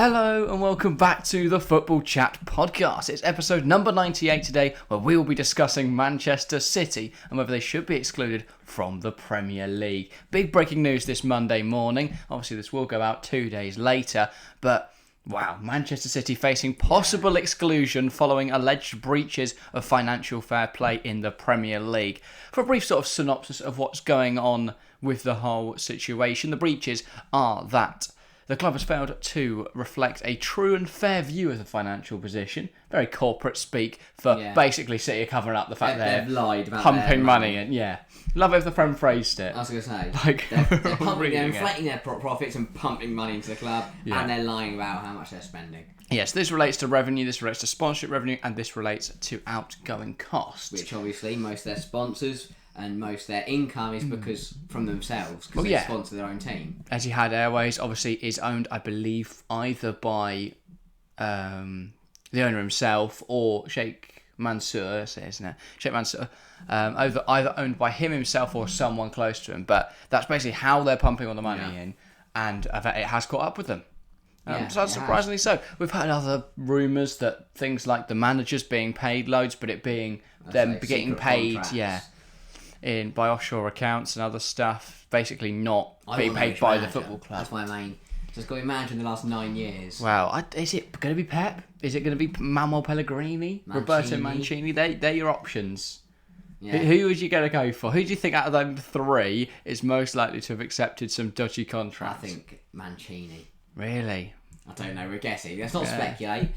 Hello and welcome back to the Football Chat podcast. It's episode number 98 today, where we will be discussing Manchester City and whether they should be excluded from the Premier League. Big breaking news this Monday morning. Obviously this will go out 2 days later, but wow, Manchester City facing possible exclusion following alleged breaches of financial fair play in the Premier League. For a brief sort of synopsis of what's going on with the whole situation, the breaches are that the club has failed to reflect a true and fair view of the financial position. Very corporate speak for basically City covering up the fact they've lied about pumping money in. Yeah, love it if the friend phrased it. I was going to say, like they're inflating their profits and pumping money into the club, and they're lying about how much they're spending. Yes, this relates to revenue, this relates to sponsorship revenue, and this relates to outgoing costs. Which obviously most of their sponsors and most of their income is because from themselves, because they sponsor their own team. Etihad Airways obviously is owned, I believe, either by the owner himself or Sheikh Mansour, isn't it? Sheikh Mansour, either owned by him himself or someone close to him. But that's basically how they're pumping all the money in, and it has caught up with them. So surprisingly so. We've had other rumours that things like the managers being paid loads, but it being them getting paid, contracts. by offshore accounts and other stuff, basically not being paid by the football club. That's my main. Just got to imagine the last 9 years. Wow, is it going to be Pep? Is it going to be Manuel Pellegrini? Roberto Mancini? They're your options. Yeah. Who would you going to go for? Who do you think out of them three is most likely to have accepted some dodgy contracts? I think Mancini. Really? I don't know, we're guessing. Let's not speculate.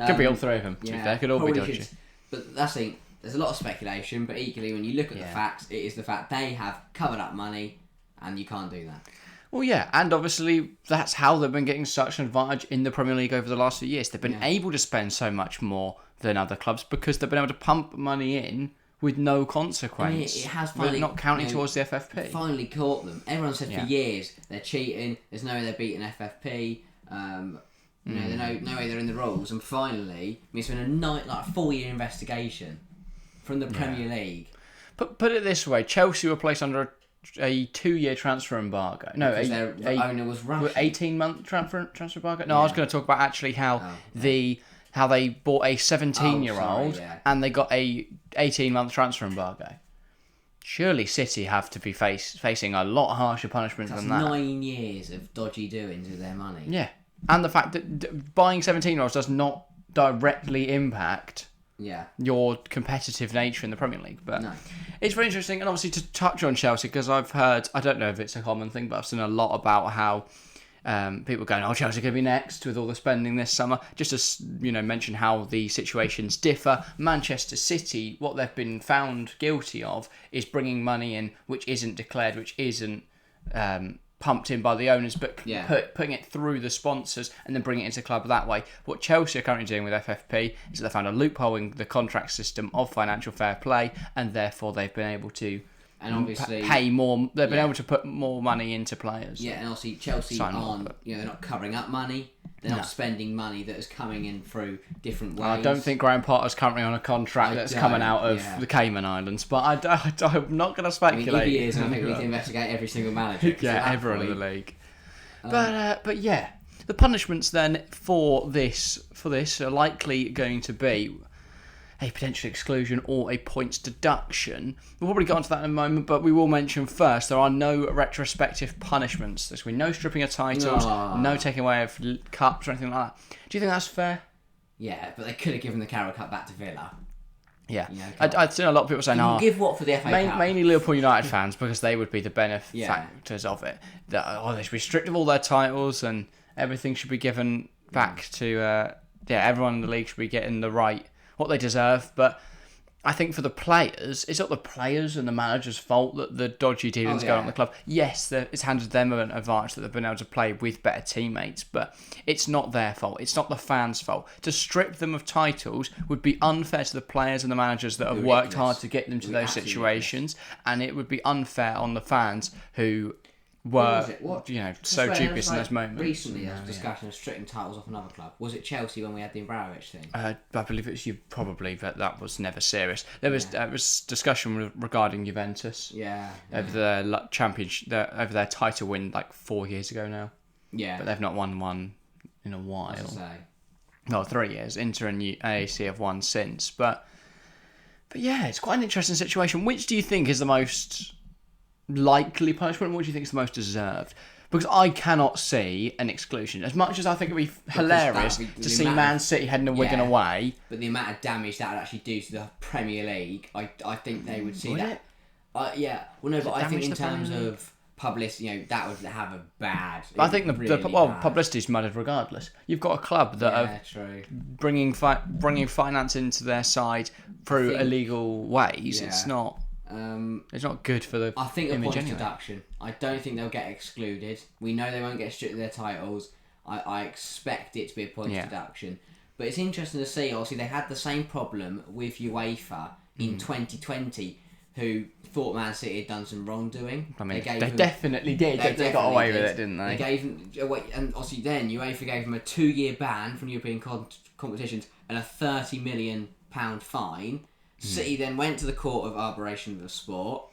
Could be all three of them, to be fair. Could all be dodgy. But that's the thing. There's a lot of speculation, but equally, when you look at the facts, it is the fact they have covered up money, and you can't do that. Well, yeah, and obviously that's how they've been getting such an advantage in the Premier League over the last few years. They've been able to spend so much more than other clubs because they've been able to pump money in with no consequence. I mean, it has finally, not counting towards the FFP. Finally caught them. Everyone said for years they're cheating. There's no way they're beating FFP. There's no way they're in the rules. And finally, it's been a 4-year investigation from the Premier League. Put it this way: Chelsea were placed under a 2-year transfer embargo. No, their owner was Russian. 18-month transfer embargo. No, I was going to talk about actually how they bought a 17-year-old and they got a 18-month transfer embargo. Surely City have to be facing a lot harsher punishment than that. 9 years of dodgy doings with their money. Yeah, and the fact that buying 17-year-olds does not directly impact your competitive nature in the Premier League. But it's very interesting, and obviously to touch on Chelsea, because I've heard, I don't know if it's a common thing, but I've seen a lot about how people going, Chelsea going to be next with all the spending this summer. Just to mention how the situations differ. Manchester City, what they've been found guilty of is bringing money in which isn't declared, which isn't pumped in by the owners, but putting it through the sponsors and then bringing it into the club that way. What Chelsea are currently doing with FFP is that they found a loophole in the contract system of financial fair play, and therefore they've been able to pay more. They've been able to put more money into players. Yeah, and obviously Chelsea aren't. They're not covering up money. They're not spending money that is coming in through different ways. I don't think Graham Potter's currently on a contract that's coming out of the Cayman Islands, but I'm not going to speculate. I mean, if he is, I think we need to investigate every single manager. Everyone in the league. But the punishments then for this are likely going to be a potential exclusion or a points deduction. We'll probably get onto that in a moment, but we will mention first there are no retrospective punishments. There's going to be no stripping of titles, no taking away of cups or anything like that. Do you think that's fair? Yeah, but they could have given the Carrow Cup back to Villa. Yeah, I'd seen a lot of people saying, give what for the FA Cup? Mainly Liverpool United fans, because they would be the benefactors of it. That they should be stripped of all their titles and everything should be given back to everyone in the league should be getting what they deserve. But I think for the players, it's not the players and the manager's fault that the dodgy dealings go on in the club. Yes, it's handed them an advantage that they've been able to play with better teammates, but it's not their fault. It's not the fans' fault. To strip them of titles would be unfair to the players and the managers that have worked hard to get them to those situations, and it would be unfair on the fans who were so dubious in those moments. Recently there was a discussion of stripping titles off another club. Was it Chelsea when we had the Abramovich thing? I believe it was you, probably, but that was never serious. There was discussion regarding Juventus over their championship, over their title win 4 years ago now. Yeah, but they've not won one in a while. As I say. Well, 3 years. Inter and AAC have won since. But yeah, it's quite an interesting situation. Which do you think is the most likely punishment? What do you think is the most deserved? Because I cannot see an exclusion. As much as I think it would be hilarious to see Man City heading to Wigan away. But the amount of damage that would actually do to the Premier League, I think they would see that. Yeah. Well, no, but I think in terms of publicity, that would have a bad... I think publicity's muddied regardless. You've got a club that are bringing finance into their side through illegal ways. Yeah. It's not good for the I think a point of deduction. I don't think they'll get excluded. We know they won't get stripped of their titles. I expect it to be a point of deduction. But it's interesting to see, obviously, they had the same problem with UEFA in 2020, who thought Man City had done some wrongdoing. I mean, they definitely did. They got away with it, didn't they? They gave them, and obviously then UEFA gave them a 2-year ban from European competitions and a £30 million fine. City then went to the Court of Arbitration of the Sport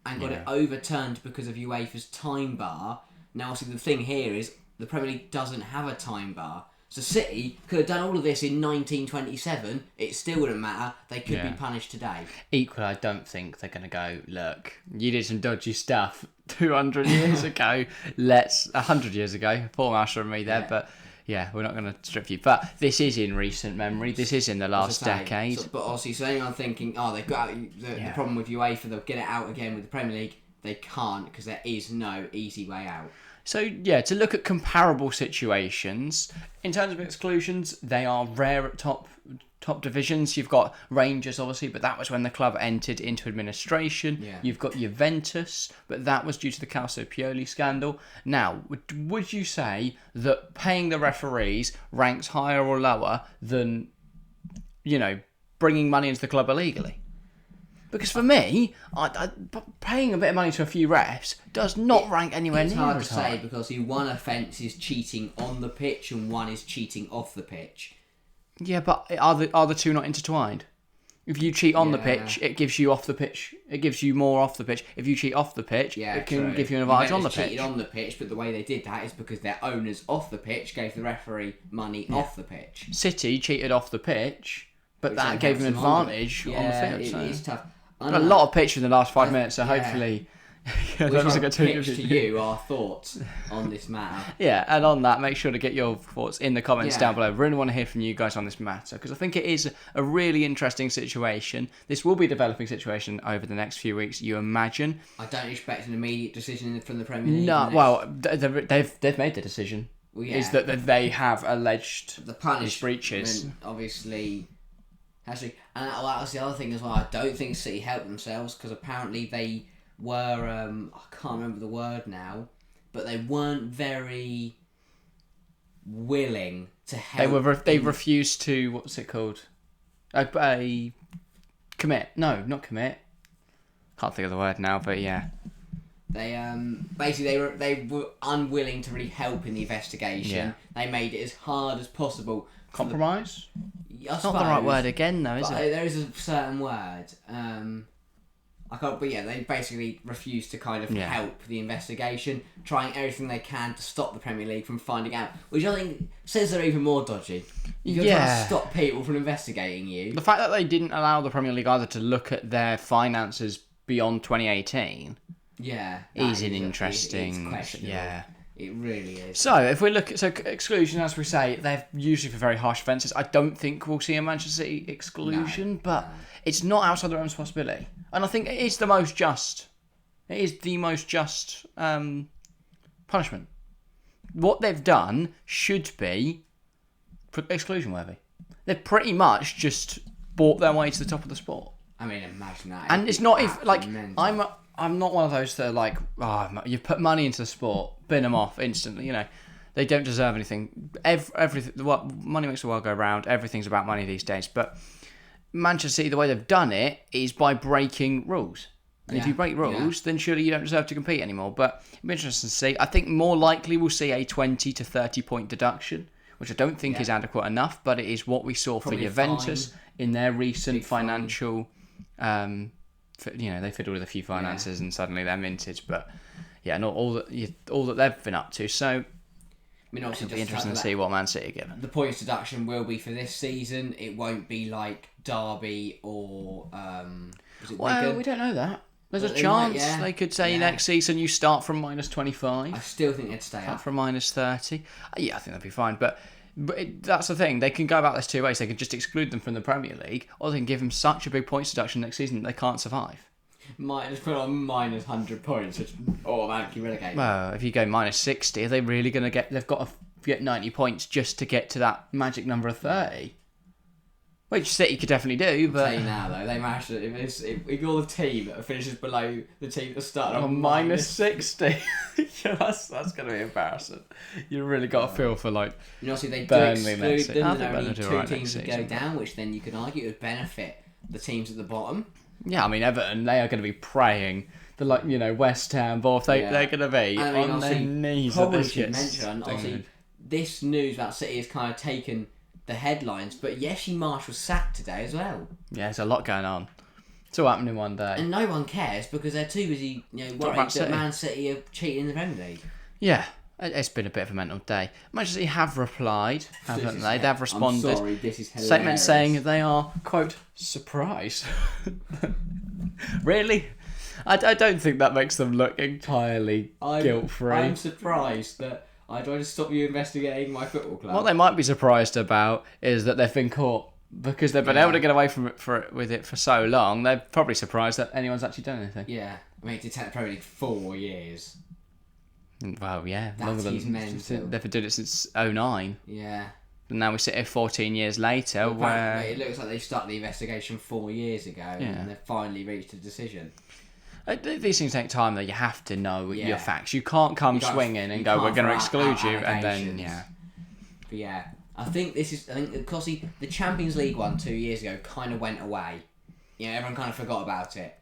and got it overturned because of UEFA's time bar. Now, obviously, the thing here is the Premier League doesn't have a time bar. So City could have done all of this in 1927. It still wouldn't matter. They could be punished today. Equally, I don't think they're going to go, look, you did some dodgy stuff 200 years ago. 100 years ago. Paul Marshall and me there, but... Yeah, we're not going to strip you. But this is in recent memory. This is in the last decade. But obviously, so anyone thinking, they've got the problem with UEFA, they'll get it out again with the Premier League, they can't because there is no easy way out. So, yeah, to look at comparable situations, in terms of exclusions, they are rare at top divisions. You've got Rangers, obviously, but that was when the club entered into administration. Yeah. You've got Juventus, but that was due to the Calciopoli scandal. Now, would you say that paying the referees ranks higher or lower than, bringing money into the club illegally? Because for me, paying a bit of money to a few refs does not rank anywhere near as high. It's hard to say because one offence is cheating on the pitch and one is cheating off the pitch. Yeah, but are the two not intertwined? If you cheat on the pitch, it gives you off the pitch. It gives you more off the pitch. If you cheat off the pitch, it can give you an advantage on the pitch. Cheated on the pitch, but the way they did that is because their owners off the pitch gave the referee money off the pitch. City cheated off the pitch, but that gave them an advantage on the field. It is tough. A lot of pitch in the last 5 minutes, so hopefully... We've pitched to you our thoughts on this matter. Yeah, and on that, make sure to get your thoughts in the comments down below. We really want to hear from you guys on this matter, because I think it is a really interesting situation. This will be a developing situation over the next few weeks, you imagine. I don't expect an immediate decision from the Premier League. No, well, they've made the decision. Well, is that they have alleged the breaches. Obviously... Actually, and that was the other thing as well. I don't think City helped themselves because apparently they were, I can't remember the word now, but they weren't very willing to help. They refused to, what's it called? Commit. No, not commit. Can't think of the word now, but yeah. They basically they were unwilling to really help in the investigation. Yeah. They made it as hard as possible. Compromise? It's not the right word again, though, is it? There is a certain word. I can't. But yeah, they basically refuse to kind of help the investigation, trying everything they can to stop the Premier League from finding out, which I think says they're even more dodgy. You're trying to stop people from investigating you. The fact that they didn't allow the Premier League either to look at their finances beyond 2018. Is an interesting. It's questionable. Yeah. It really is. So, if we look at exclusion, as we say, they're usually for very harsh offences. I don't think we'll see a Manchester City exclusion, but it's not outside the realms of possibility. And I think it is the most just. It is the most just punishment. What they've done should be exclusion worthy. They've pretty much just bought their way to the top of the sport. I mean, imagine that. And it's not if like I'm not one of those that are like, you've put money into the sport, bin them off instantly. They don't deserve anything. Everything. Money makes the world go round. Everything's about money these days. But Manchester City, the way they've done it is by breaking rules. And if you break rules, then surely you don't deserve to compete anymore. But it'll be interesting to see. I think more likely we'll see a 20 to 30 point deduction, which I don't think is adequate enough, but it is what we saw for Juventus in their recent financial. They fiddled with a few finances and suddenly they're minted, but not all that they've been up to. So I mean, obviously, it'll be interesting to see what Man City are given. The points deduction will be for this season. It won't be like Derby or Wigan? We don't know that. There's a chance they could say next season you start from -25. I still think they'd stay up from -30. Yeah, I think that'd be fine. But that's the thing. They can go about this two ways. They can just exclude them from the Premier League, or they can give them such a big points deduction next season that they can't survive. Might just put on -100 points, which automatically relegate. Well, if you go -60, are they really going to get? They've got to get 90 points just to get to that magic number of 30. Which City could definitely do, but... I'll tell you now, though, they managed to... If you're the team that finishes below the team that started on -60. Yeah, that's going to be embarrassing. You really got to feel for, like, you know, see, they Burnley do exclude them, and only two teams would go down, which then you could argue would benefit the teams at the bottom. Yeah, I mean, Everton, they are going to be praying. West Ham, both, they're going to be on their knees. Probably should mention, obviously, this news about City has kind of taken... the headlines, but Yeshi Marsh was sacked today as well. Yeah, there's a lot going on. It's all happening one day. And no one cares because they're too busy, worried that Man City are cheating in the Premier League. Yeah, it's been a bit of a mental day. Manchester City have replied, haven't they? They've responded. I'm sorry, this is hilarious. Statement saying they are, quote, surprised. Really? I don't think that makes them look entirely guilt-free. I'm surprised that I tried to stop you investigating my football club. What they might be surprised about is that they've been caught because they've been able to get away from it with it for so long. They're probably surprised that anyone's actually done anything. Yeah, I mean, it's probably League 4 years. Well, yeah, longer than mental. They've been doing it since 2009. Yeah. And now we sit here 14 years later, where it looks like they started the investigation 4 years ago, and they've finally reached a decision. These things take time, though. You have to know your facts. You can't swinging and go, we're going to exclude you, and then, But yeah, I think because the Champions League one 2 years ago kind of went away. Everyone kind of forgot about it.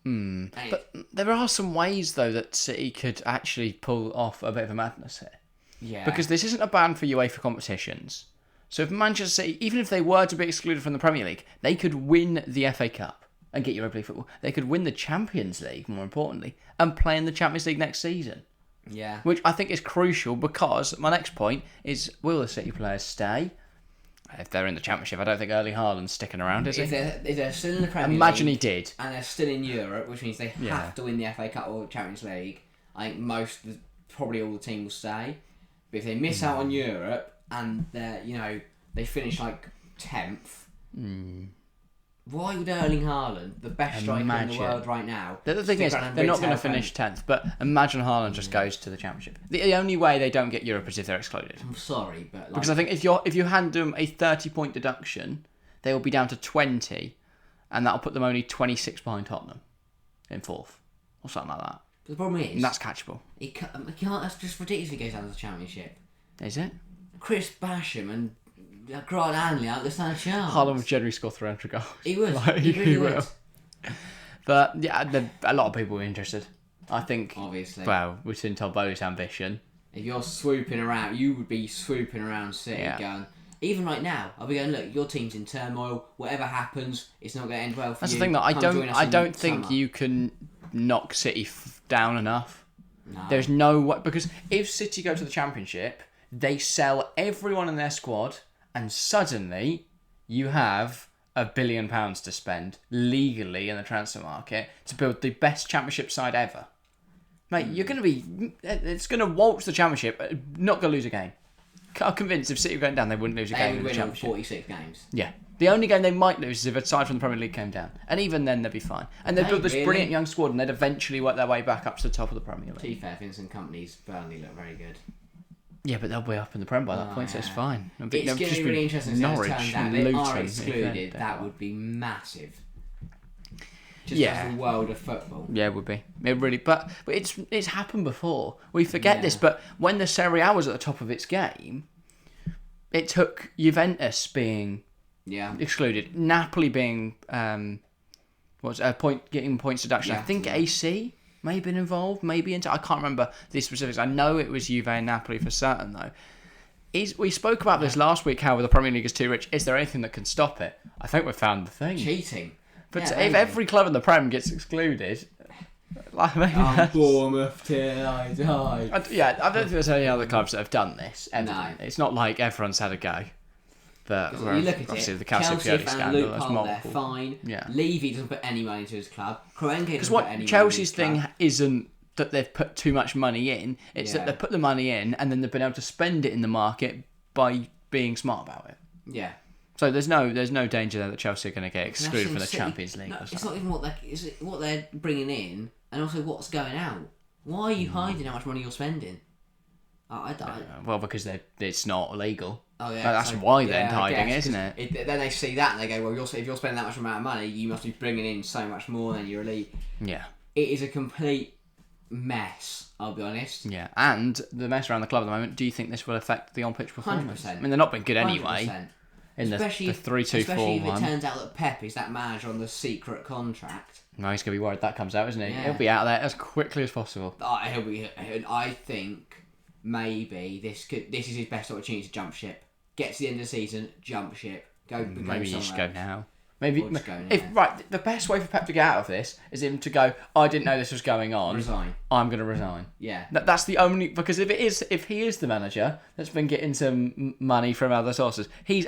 But there are some ways, though, that City could actually pull off a bit of a madness here. Yeah. Because this isn't a ban for UEFA competitions. So if Manchester City, even if they were to be excluded from the Premier League, they could win the FA Cup and get Europa League football. They could win the Champions League, more importantly, and play in the Champions League next season. Yeah. Which I think is crucial because my next point is, will the City players stay? If they're in the Championship, I don't think Erling Haaland's sticking around, is he? If they're still in the Premier League... Imagine he did. And they're still in Europe, which means they have to win the FA Cup or Champions League, I think probably all the team will stay. But if they miss out on Europe and they finish like 10th... Why would Erling Haaland, the best striker in the world right now... The thing is, they're not going to finish 10th, but imagine Haaland just goes to the Championship. The only way they don't get Europe is if they're excluded. I'm sorry, but... Because I think if you hand them a 30-point deduction, they will be down to 20, and that'll put them only 26 behind Tottenham in 4th, or something like that. But the problem is... And that's catchable. He can't, that's just ridiculous if he goes down to the Championship. Is it? Chris Basham and... Grant Hanley out, there's not a chance. Haaland would generally score 300 goals. He would. He really would. But yeah, a lot of people are interested. I think. Obviously. Well, we've seen Tolboli's ambition. If you're swooping around, you would be swooping around City going. Even right now, I'll be going. Look, your team's in turmoil. Whatever happens, it's not going to end well for That's you. the thing that I don't think you can knock City down enough. No. There's no way, because if City go to the Championship, they sell everyone in their squad. And suddenly, you have £1 billion to spend legally in the transfer market to build the best Championship side ever. Mate, you're going to be... It's going to waltz the Championship, not going to lose a game. I'm convinced if City were going down, they wouldn't lose a game in the Championship. They would win 46 games. Yeah. The only game they might lose is if a side from the Premier League came down. And even then, they'd be fine. And they'd build this brilliant young squad, and they'd eventually work their way back up to the top of the Premier League. To be fair, Vincent Kompany's Burnley look very good. Yeah, but they'll be up in the Prem by that point, so it's fine. It's going to be really interesting to see how it's turned out. They are excluded. That would be massive. Just as the world of football. Yeah, it would be. It really, but it's happened before. We forget this, but when the Serie A was at the top of its game, it took Juventus being excluded, Napoli being getting points deduction. I think AC may have been involved, maybe I can't remember the specifics. I know it was Juve and Napoli for certain, though. We spoke about this last week, how the Premier League is too rich. Is there anything that can stop it? I think we've found the thing. Cheating. But if every club in the Prem gets excluded, Like, maybe Bournemouth till I die. I don't think there's any other clubs that have done this. No. It's not like everyone's had a go. But you look at obviously it, the Chelsea found scandal, loophole there, fine. Yeah. Levy doesn't put any money into his club. Kroenke doesn't put any money Chelsea's into his thing club. isn't that they've put too much money in. It's that they've put the money in and then they've been able to spend it in the market by being smart about it. Yeah. So there's no danger there that Chelsea are going to get excluded from the Champions League. No, it's not even what they're bringing in, and also what's going out. Why are you hiding how much money you're spending? Well, because it's not illegal. Oh yeah, that's why they're hiding, isn't it? Then they see that and they go, well, if you're spending that much amount of money, you must be bringing in so much more than your elite. Yeah. It is a complete mess, I'll be honest. Yeah, and the mess around the club at the moment, do you think this will affect the on-pitch performance? 100%. I mean, they're not been good anyway. 100%. In the 3-2-4-1. Especially if it turns out that Pep is that manager on the secret contract. No, he's going to be worried that comes out, isn't he? Yeah. He'll be out of there as quickly as possible. I think maybe this is his best opportunity to jump ship. Get to the end of the season, jump ship. Maybe you should go now. The best way for Pep to get out of this is him to go, I didn't know this was going on. Resign. I'm going to resign. Yeah. That's the only... Because if he is the manager that's been getting some money from other sources, he's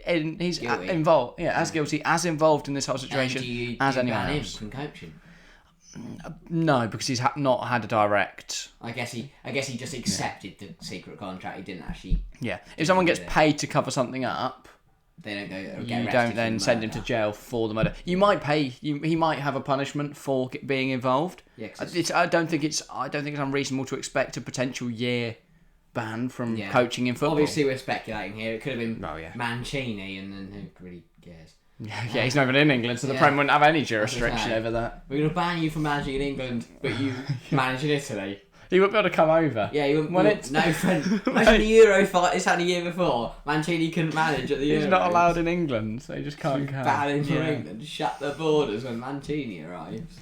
involved. Yeah, as guilty, as involved in this whole situation as anyone else. From coaching? No, because he's not had a direct... I guess he just accepted the secret contract. He didn't actually... Yeah. If someone gets paid to cover something up... They don't go. You don't then send him to jail for the murder. You might pay. He might have a punishment for being involved. Yeah, I don't think it's unreasonable to expect a potential year ban from coaching in football. Obviously, we're speculating here. It could have been Mancini, and then who really cares? Yeah, he's not even in England, so the Prem wouldn't have any jurisdiction over that. We're going to ban you from managing in England, but you manage in Italy. He wouldn't be able to come over. Yeah, he wouldn't. No, friend. Imagine the Euro fight. This happened a year before. Mancini couldn't manage at the Euro. He's not allowed in England, so he just can't come. Banning from England. Shut the borders when Mancini arrives.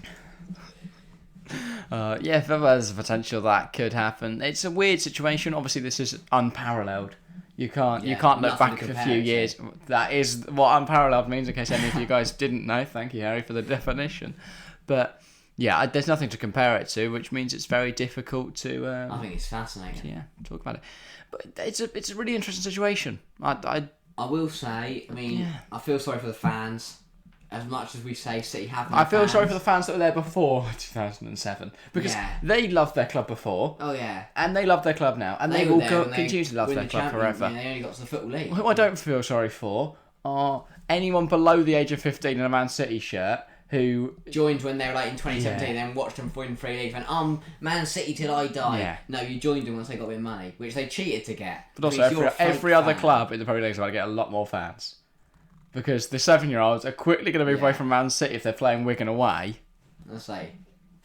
There's a potential that could happen. It's a weird situation. Obviously, this is unparalleled. You can't look back a few years. That is what unparalleled means. In case any of you guys didn't know, thank you, Harry, for the definition. But. Yeah, there's nothing to compare it to, which means it's very difficult to... I think it's fascinating. Talk about it. But it's a really interesting situation. I will say, I feel sorry for the fans. As much as we say City have no I feel fans. sorry for the fans that were there before 2007. Because they loved their club before. Oh, yeah. And they love their club now. And they will continue to love their club forever. They only got to the Football League. Who I don't feel sorry for are anyone below the age of 15 in a Man City shirt who joined when they were in 2017, then watched them win 3 leagues, went, Man City till I die. Yeah. No, you joined them once they got a bit of money, which they cheated to get. But also, every other club in the Premier League is about to get a lot more fans. Because the 7-year-olds are quickly going to move away from Man City if they're playing Wigan away. I'll say,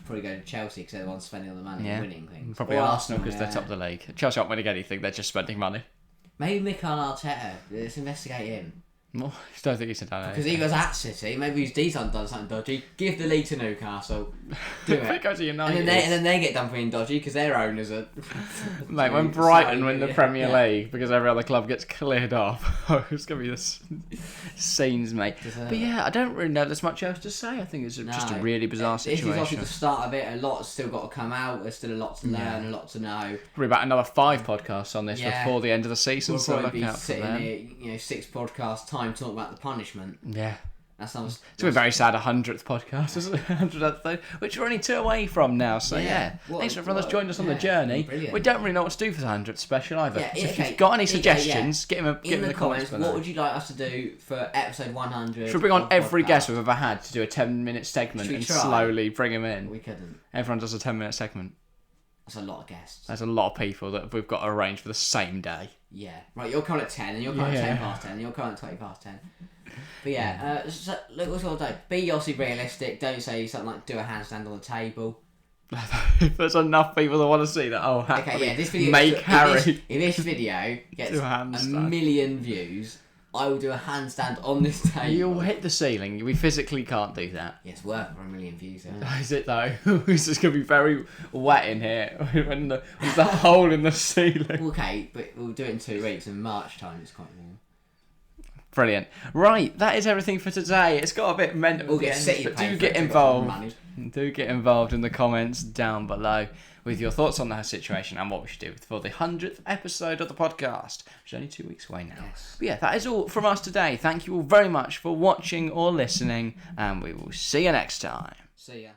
probably go to Chelsea because they're the ones spending all the money and winning things. Probably Arsenal because they're top of the league. Chelsea aren't winning anything, they're just spending money. Maybe Mikel Arteta, let's investigate him. Well, I don't think he's done because he was at City. Maybe he's done something dodgy. Give the league to Newcastle. Do it. Go to United. And then they get done for being dodgy because their owners are. Mate, when Brighton win the Premier League because every other club gets cleared off, it's gonna be this scenes, mate. But yeah, I don't really know there's much else to say. I think it's just a really bizarre situation. This is obviously the start of it. A lot's still got to come out. There's still a lot to learn, a lot to know. Probably about another 5 podcasts on this before the end of the season. We'll so probably be sitting here, 6 podcasts time talking about the punishment. Yeah. That sounds. It's been very sad. 100th podcast, isn't it? 100th episode, which we're only 2 away from now. So thanks for everyone that's joined us on the journey. Brilliant. We don't really know what to do for the 100th special either. Yeah, so if you've got any suggestions, get them in the comments. What would you like us to do for episode 100? Should we bring on every guest we've ever had to do a 10-minute segment and slowly bring them in? We couldn't. Everyone does a 10-minute segment. That's a lot of guests. There's a lot of people that we've got to arrange for the same day. Yeah. Right, you're coming at 10, and you're coming at 10 past 10, and you're coming at 20 past 10. But look, what's all day? Be obviously realistic. Don't say something like do a handstand on the table. If there's enough people that want to see that, this video. If this video gets a million views, I will do a handstand on this table. You'll hit the ceiling. We physically can't do that. Yeah, it's worth for 1 million views. Is it though? It's just going to be very wet in here when there's a hole in the ceiling. Okay, but we'll do it in 2 weeks. In March time, it's quite warm. Brilliant. Right, that is everything for today. It's got a bit mental. We'll get City, but do get involved. Do get involved in the comments down below with your thoughts on the situation and what we should do for the 100th episode of the podcast, which is only 2 weeks away now. Yes. But yeah, that is all from us today. Thank you all very much for watching or listening, and we will see you next time. See ya.